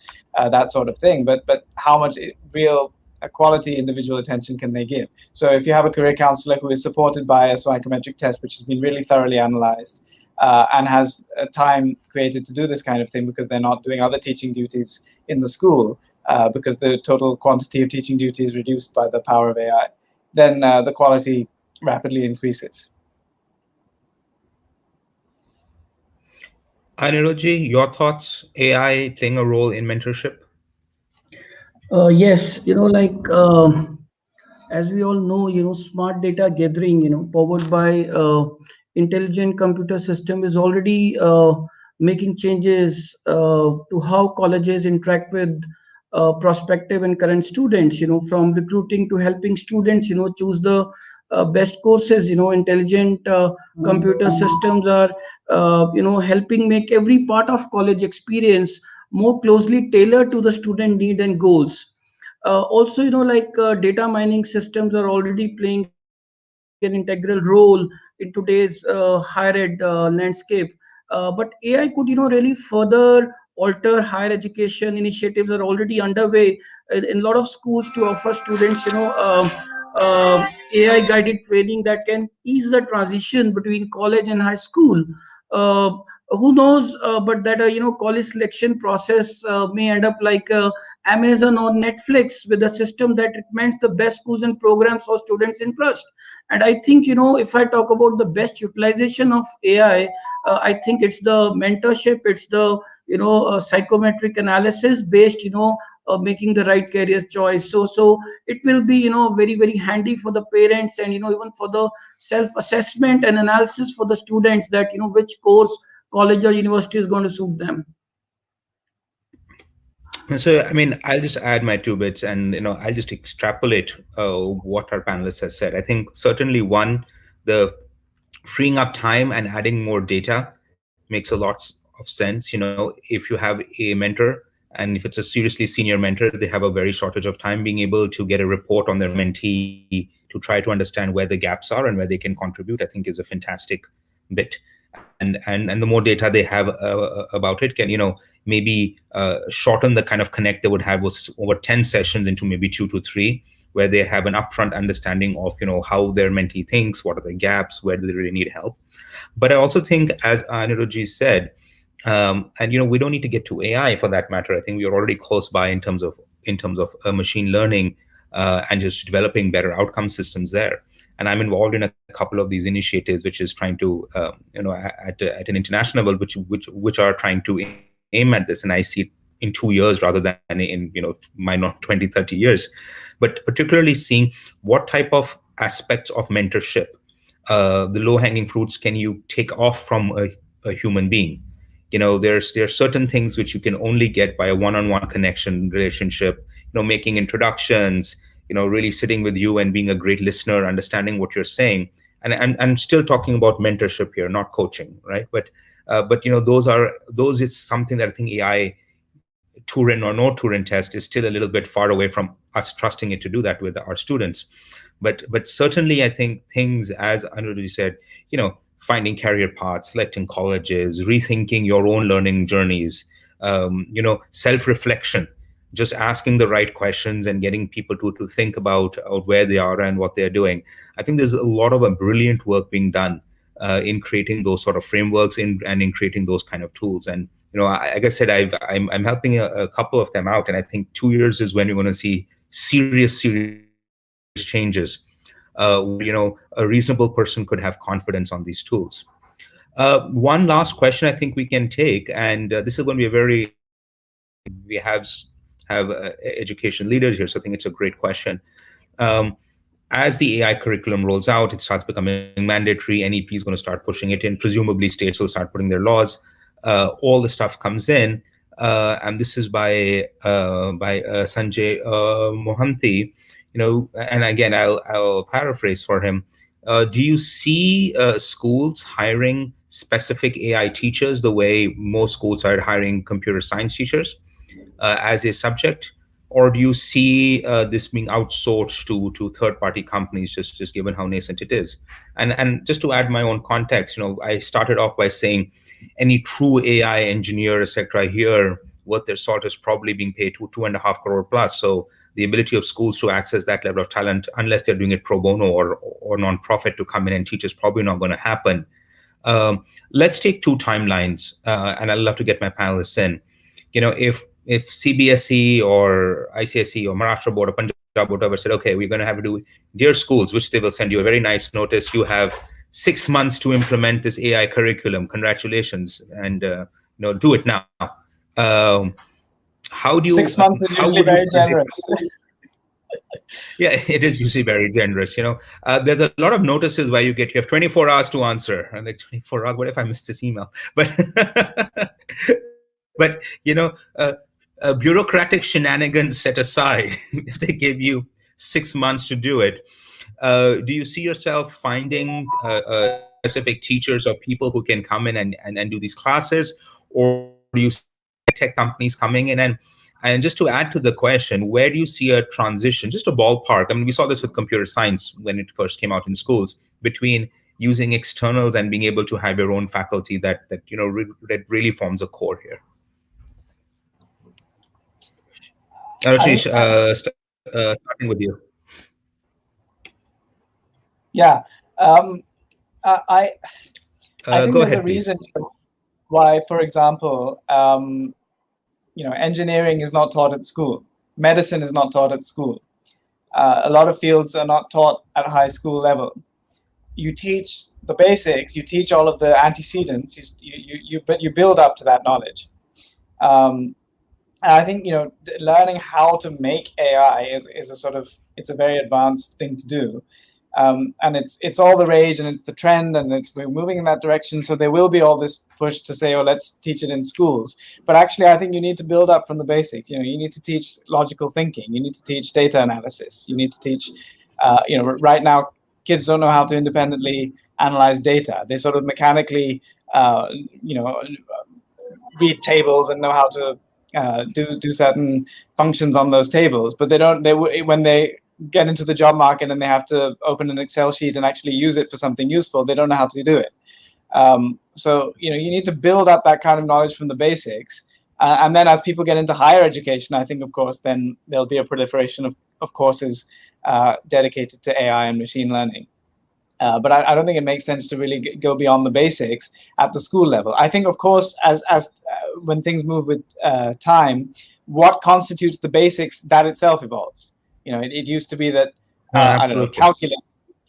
that sort of thing. But how much real quality individual attention can they give? So if you have a career counselor who is supported by a psychometric test, which has been really thoroughly analyzed, and has time created to do this kind of thing because they're not doing other teaching duties in the school, because the total quantity of teaching duty is reduced by the power of AI, then the quality rapidly increases. Anirudh, your thoughts, AI playing a role in mentorship? Yes, as we all know, smart data gathering, powered by intelligent computer system is already making changes to how colleges interact with prospective and current students, from recruiting to helping students, choose the best courses. Intelligent computer systems are, helping make every part of college experience more closely tailored to the student need and goals. Also, data mining systems are already playing an integral role in today's higher ed landscape. But AI could, really further alter higher education. Initiatives are already underway in a lot of schools to offer students, AI guided training that can ease the transition between college and high school. Uh, who knows? But that college selection process may end up like Amazon or Netflix, with a system that recommends the best schools and programs for students' interest. And I think, if I talk about the best utilization of AI, I think it's the mentorship, it's the psychometric analysis based, making the right career choice. So it will be, very very handy for the parents, and even for the self assessment and analysis for the students, that which course, college or university is going to suit them. So, I mean, I'll just add my 2 bits, and I'll just extrapolate what our panelists has said. I think certainly one, the freeing up time and adding more data makes a lot of sense. If you have a mentor, and if it's a seriously senior mentor, they have a very shortage of time. Being able to get a report on their mentee to try to understand where the gaps are and where they can contribute, I think is a fantastic bit. And the more data they have about it can, maybe shorten the kind of connect they would have was over 10 sessions into maybe 2 to 3, where they have an upfront understanding of, how their mentee thinks, what are the gaps, where do they really need help. But I also think, as Anirudh said, and we don't need to get to AI for that matter. I think we are already close by in terms of machine learning and just developing better outcome systems there. And I'm involved in a couple of these initiatives, which is trying to, at an international level, which are trying to aim at this. And I see it in 2 years rather than in my not 20, 30 years. But particularly seeing what type of aspects of mentorship, the low-hanging fruits, can you take off from a human being. There's certain things which you can only get by a one-on-one connection relationship, making introductions, really sitting with you and being a great listener, understanding what you're saying. And I'm still talking about mentorship here, not coaching, right? But those is something that I think AI, Turing or no Turing test, is still a little bit far away from us trusting it to do that with our students. But certainly I think things, as Anirudh said, finding career paths, selecting colleges, rethinking your own learning journeys, self-reflection, just asking the right questions and getting people to think about where they are and what they're doing. I think there's a lot of brilliant work being done in creating those sort of frameworks and in creating those kind of tools. And like I said, I'm helping a couple of them out, and I think 2 years is when we're going to see serious changes, where a reasonable person could have confidence on these tools. One last question I think we can take, and this is going to be a very we have education leaders here, so I think it's a great question. Um, as the AI curriculum rolls out, it starts becoming mandatory. NEP is going to start pushing it in. Presumably, states will start putting their laws. All the stuff comes in, and this is by Sanjay Mohanty. And again, I'll paraphrase for him. Do you see schools hiring specific AI teachers the way most schools are hiring computer science teachers as a subject? Or do you see this being outsourced to third-party companies, just given how nascent it is? And just to add my own context, I started off by saying any true AI engineer, etc., here worth their salt is probably being paid 2.5 crore plus. So the ability of schools to access that level of talent, unless they're doing it pro bono or non-profit to come in and teach, is probably not going to happen. Let's take two timelines, and I'd love to get my panelists in. If CBSE or ICSE or Maharashtra board or Punjab board whatever said, okay, we're going to have to do, dear schools, which they will send you a very nice notice, you have 6 months to implement this AI curriculum, congratulations, and do it now. How do you 6 months is usually very generous. Yeah, it is usually very generous. There's a lot of notices where you have 24 hours to answer. And like 24 hours, what if I missed this email? But bureaucratic shenanigans set aside, if they give you 6 months to do it, do you see yourself finding specific teachers or people who can come in and do these classes? Or do you see tech companies coming in? And just to add to the question, where do you see a transition, just a ballpark? I mean, we saw this with computer science when it first came out in schools, between using externals and being able to have your own faculty that really forms a core here. Ashish, starting with you. Yeah, I think go there's ahead, a reason why, for example, engineering is not taught at school. Medicine is not taught at school. A lot of fields are not taught at high school level. You teach the basics, you teach all of the antecedents, but you build up to that knowledge. And I think learning how to make AI is it's a very advanced thing to do, and it's all the rage and it's the trend and we're moving in that direction. So there will be all this push to say, oh, let's teach it in schools. But actually, I think you need to build up from the basics. You need to teach logical thinking. You need to teach data analysis. You need to teach. Right now, kids don't know how to independently analyze data. They sort of mechanically, read tables and know how to do certain functions on those tables, but when they get into the job market and they have to open an Excel sheet and actually use it for something useful, they don't know how to do it. So you need to build up that kind of knowledge from the basics, and then as people get into higher education, I think, of course, then there'll be a proliferation of courses dedicated to AI and machine learning. But I don't think it makes sense to really go beyond the basics at the school level. I think, of course, as when things move with time, what constitutes the basics, that itself evolves. It used to be that I don't know,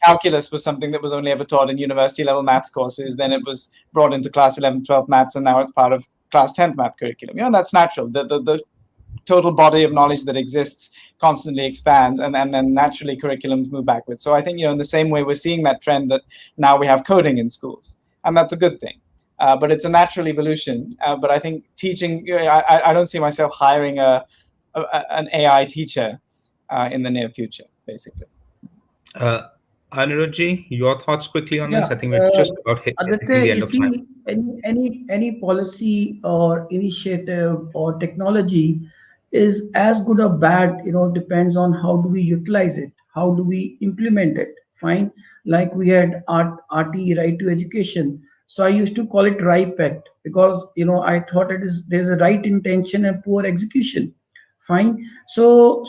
calculus was something that was only ever taught in university level maths courses. Then it was brought into class 11, 12 maths, and now it's part of class 10th math curriculum. That's natural. The total body of knowledge that exists constantly expands, and then naturally curriculums move backwards. So I think, in the same way, we're seeing that trend that now we have coding in schools, and that's a good thing. But it's a natural evolution. But I think teaching, I don't see myself hiring an AI teacher in the near future, basically. Anirudh, your thoughts quickly on this? I think we're just about hitting the end of time. Any policy or initiative or technology is as good or bad, depends on how do we utilize it, how do we implement it. Fine, like we had RT, right to education. So I used to call it RIPE Act because I thought there's a right intention and poor execution. Fine. So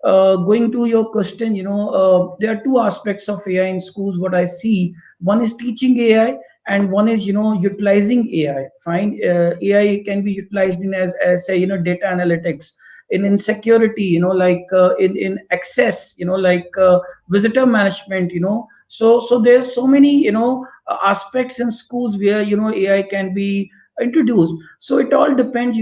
going to your question, there are two aspects of AI in schools. What I see, one is teaching AI, and one is utilizing AI. Fine, AI can be utilized in as say data analytics, in security, like in access, like visitor management, so there's so many aspects in schools where AI can be introduced. So it all depends,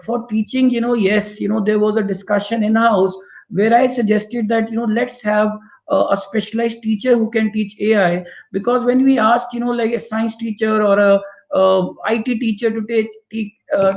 for teaching, yes, there was a discussion in house where I suggested that let's have a specialized teacher who can teach AI, because when we ask like a science teacher or a IT teacher to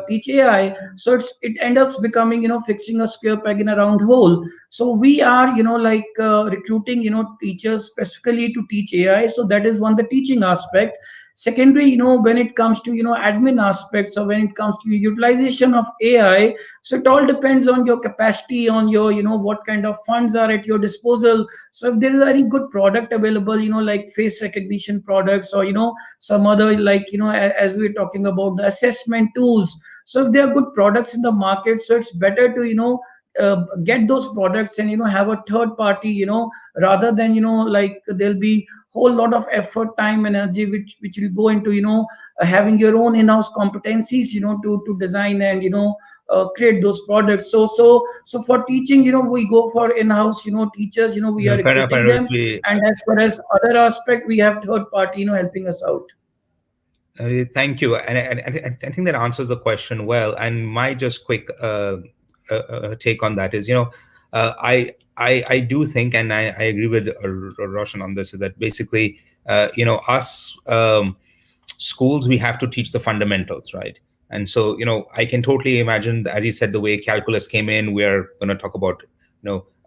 teach AI, so it ends up becoming fixing a square peg in a round hole. So we are like recruiting teachers specifically to teach AI. So that is one, the teaching aspect. Secondary, when it comes to admin aspects, or when it comes to utilization of AI, so it all depends on your capacity, on your what kind of funds are at your disposal. So if there is any good product available, like face recognition products, or some other, like as we are talking about the assessment tools, so if there are good products in the market, so it's better to get those products and have a third party, rather than like there'll be whole lot of effort, time, energy, which will go into having your own in-house competencies, to design and create those products. So for teaching, we go for in-house teachers, we are Fair enough, recruiting them. Anirudh. And as far as other aspect, we have third party helping us out. Thank you, and I think that answers the question well. And my just quick take on that is, I do think, and I agree with Roshan on this, is that basically, us schools, we have to teach the fundamentals, right? And so, I can totally imagine, as you said, the way calculus came in, we're going to talk about,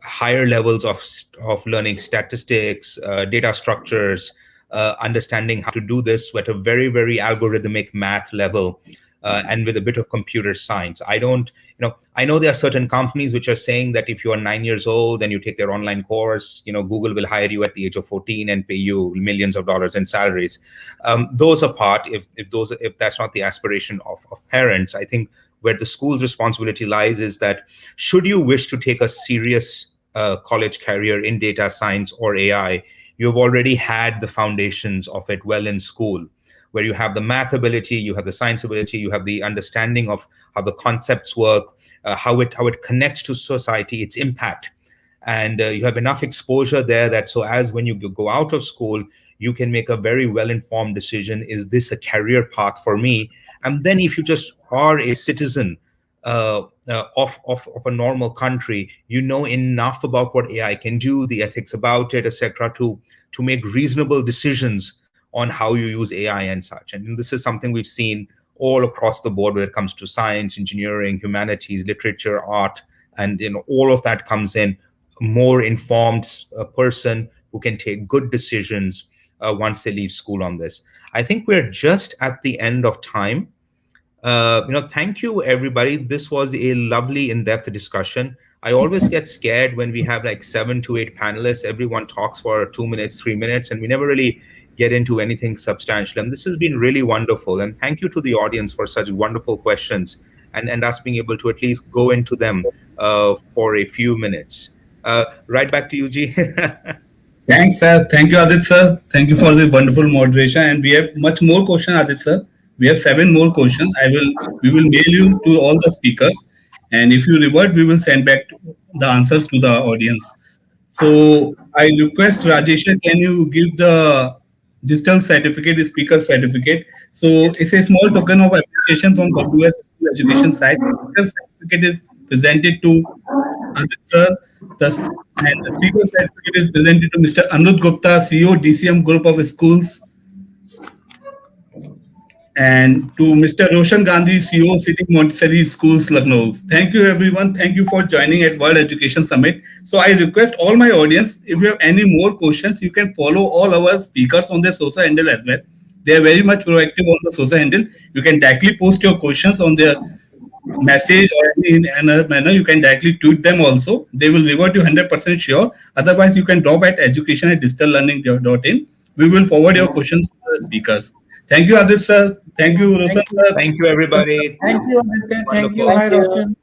higher levels of learning statistics, data structures, understanding how to do this at a very, very algorithmic math level, and with a bit of computer science. I know there are certain companies which are saying that if you are 9 years old and you take their online course, Google will hire you at the age of 14 and pay you millions of dollars in salaries. Those apart, if that's not the aspiration of parents, I think where the school's responsibility lies is that should you wish to take a serious college career in data science or AI, you've already had the foundations of it well in school, where you have the math ability, you have the science ability, you have the understanding of how the concepts work, how it connects to society, its impact. And you have enough exposure there that so as when you go out of school, you can make a very well-informed decision. Is this a career path for me? And then if you just are a citizen of a normal country, you know enough about what AI can do, the ethics about it, etc., to make reasonable decisions on how you use AI and such. And this is something we've seen all across the board when it comes to science, engineering, humanities, literature, art, and all of that comes in. A more informed person who can take good decisions once they leave school on this. I think we're just at the end of time. Thank you, everybody. This was a lovely in-depth discussion. I always get scared when we have like 7 to 8 panelists. Everyone talks for 2 minutes, 3 minutes, and we never really get into anything substantial. And this has been really wonderful. And thank you to the audience for such wonderful questions and us being able to at least go into them for a few minutes. Right back to you, G. Thanks, sir. Thank you, Aditya, sir. Thank you for the wonderful moderation. And we have much more questions, Aditya, sir. We have 7 more questions. We will mail you to all the speakers. And if you revert, we will send back the answers to the audience. So I request Rajesha, can you give the digital certificate, the speaker certificate? So it's a small token of application from WS School Education site. The certificate is presented to Aditya, sir. And the speaker certificate is presented to Mr. Anirudh Gupta, CEO, DCM Group of Schools. And to Mr. Roshan Gandhi, CEO, City Montessori Schools, Lucknow. Thank you, everyone. Thank you for joining at World Education Summit. So I request all my audience, if you have any more questions, you can follow all our speakers on their social handle as well. They are very much proactive on the social handle. You can directly post your questions on their message or in another manner. You can directly tweet them also. They will revert you 100% sure. Otherwise, you can drop at education@digitallearning.in. We will forward your questions to the speakers. Thank you, Aditya, sir. Thank you, Roshan, sir. Thank you, everybody. Thank you, Aditya. Thank you. Hi, Roshan.